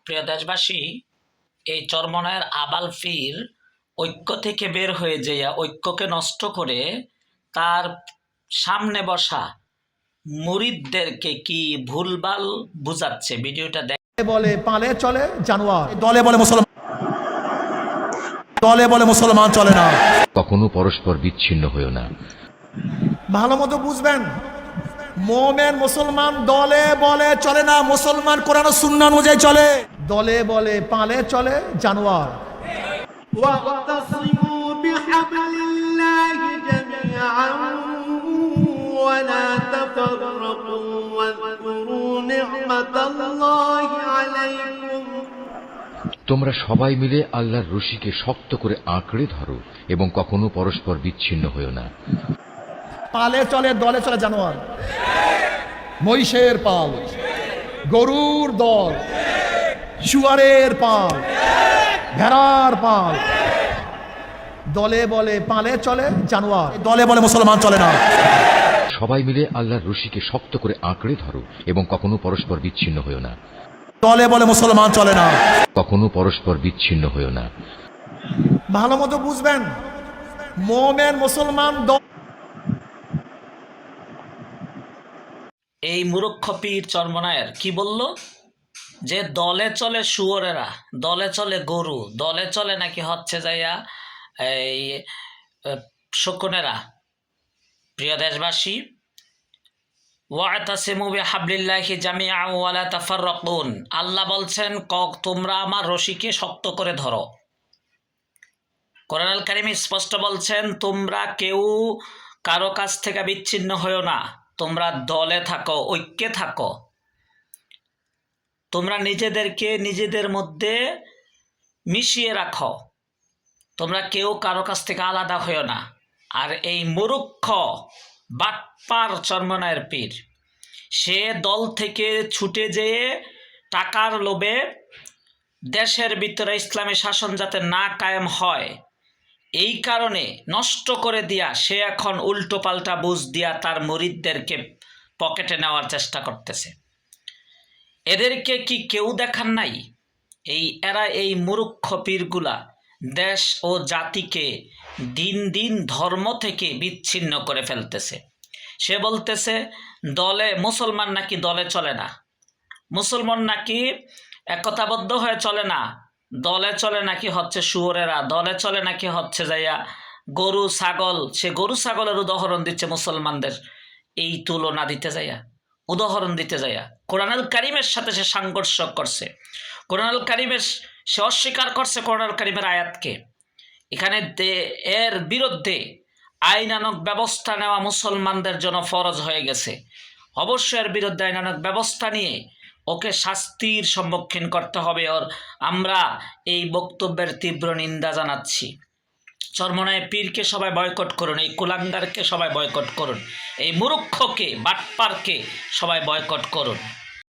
প্রিয় দেশবাসী, এই চরমনায়ের আবাল ফির ঐক্য থেকে বের হয়ে যাইয়া ঐক্যকে নষ্ট করে তার সামনে বসা মুরিদদেরকে কি ভুলভাল বুঝাচ্ছে। ভিডিওটা দেখ। বলে পালে চলে জানোয়ার, দলে বলে মুসলমান, দলে বলে মুসলমান চলে না। কখনো পরস্পর বিচ্ছিন্ন হয়েও না। ভালো মতো বুঝবেন, মোমেন মুসলমান দলে বলে চলে না, মুসলমান কোরআন ও সুন্নাহ অনুযায়ী চলে। দলে বলে পালে চলে জানোয়ার। واعتصموا بحبل الله جميعا ولا تفرقوا واذكروا نعمة الله عليكم। তোমরা সবাই মিলে আল্লাহর রশিকে শক্ত করে আঁকড়ে ধরো এবং কখনো পরস্পর বিচ্ছিন্ন হয়েও না। পালে চলে দলে চলে জানোয়ার, মহিষের পাল, গরুর দল, শুয়ারের পাল, ভেড়ার পাল। দলে বলে পালে চলে জানোয়ার, দলে বলে মুসলমান চলে না। সবাই মিলে আল্লাহর রশিকে শক্ত করে আঁকড়ে ধরো এবং কখনো পরস্পর বিচ্ছিন্ন হয়েও না। দলে বলে মুসলমান চলে না। কখনো পরস্পর বিচ্ছিন্ন হয়েও না। ভালো মতো বুঝবেন, মোমেন মুসলমান এই মূর্খ পীর চরমনায়ের কি বলল যে দলে চলে শুয়োরেরা, দলে চলে গরু, দলে চলে নাকি হচ্ছে যাইয়া এই শকুনেরা। প্রিয় দেশবাসী, ওয়াতাসিমু বিহাবলিল্লাহি জামিআন ওয়া লা তাফাররাকুন, আল্লাহ বলছেন তোমরা আমার রশিকে শক্ত করে ধরো। কোরআনুল কারীম স্পষ্ট বলছেন তোমরা কেউ কারো কাছ থেকে বিচ্ছিন্ন হয়ো না, তোমরা দলে থাকো, ঐক্যে থাকো, তোমরা নিজেদেরকে নিজেদের মধ্যে মিশিয়ে রাখো, তোমরা কেউ কারো কাছ থেকে আলাদা হয়ো না। আর এই মূর্খ বাটপার চরমনায়ের পীর, সে দল থেকে ছুটে যেয়ে টাকার লোভে দেশের ভিতরে ইসলামী শাসন যাতে না কায়েম হয় এই কারণে নষ্ট করে দিয়া সে এখন উল্টো পাল্টা বুঝ দিয়া তার মুরিদদেরকে পকেটে নেওয়ার চেষ্টা করতেছে। এদেরকে কি কেউ দেখান নাই? এরা এই মূর্খ পীরগুলা দেশ ও জাতিকে দিন দিন ধর্ম থেকে বিচ্ছিন্ন করে ফেলতেছে। সে বলতেছে দলে মুসলমান নাকি দলে চলে না, মুসলমান নাকি একতাবদ্ধ হয়ে চলে না, দলে চলে নাকি হচ্ছে শুয়োরেরা, দলে চলে নাকি হচ্ছে যাইয়া গরু ছাগল। সে গরু ছাগলের উদাহরণ দিচ্ছে মুসলমানদের এই তুলনা দিতে যাইয়া, উদাহরণ দিতে যাইয়া কোরআনুল কারীমের সাথে সে সাংঘর্ষ করছে। কোরআনুল কারীমের সে অস্বীকার করছে কোরআনুল কারীমের আয়াতকে। এখানে এর বিরুদ্ধে আইনানুগ ব্যবস্থা নেওয়া মুসলমানদের জন্য ফরজ হয়ে গেছে। অবশ্যই এর বিরুদ্ধে আইনানুগ ব্যবস্থা নিয়ে ওকে শাস্তির সম্মুখীন করতে হবে। ওর আমরা এই বক্তব্যের তীব্র নিন্দা জানাচ্ছি। চরমনায় পীরকে সবাই বয়কট করুন, এই কুলাঙ্গারকে সবাই বয়কট করুন, এই মূর্খকে বাটপারকে সবাই বয়কট করুন।